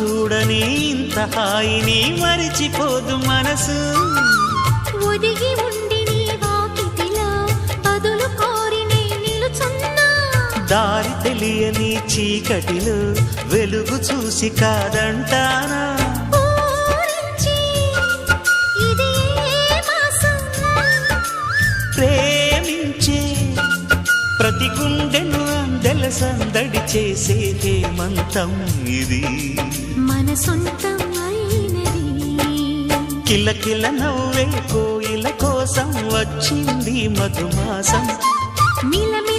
చూడని ఇంత హాయిని మరిచిపోదు మనసు. ఒదిగి ఉండి నీ వాకిటిలో బదులు కోరి నే నిలుచున్నా. దారి తెలియని చీకటిలో వెలుగు చూసి కాదంటానా. ప్రేమించే ప్రతి గుండెను అందెల సందడి చేసే హేమంతం ఇది. మన సొంతం అయినది. కిలకిల నవ్వే కోయిల కోసం వచ్చింది మధుమాసం. మిలమిల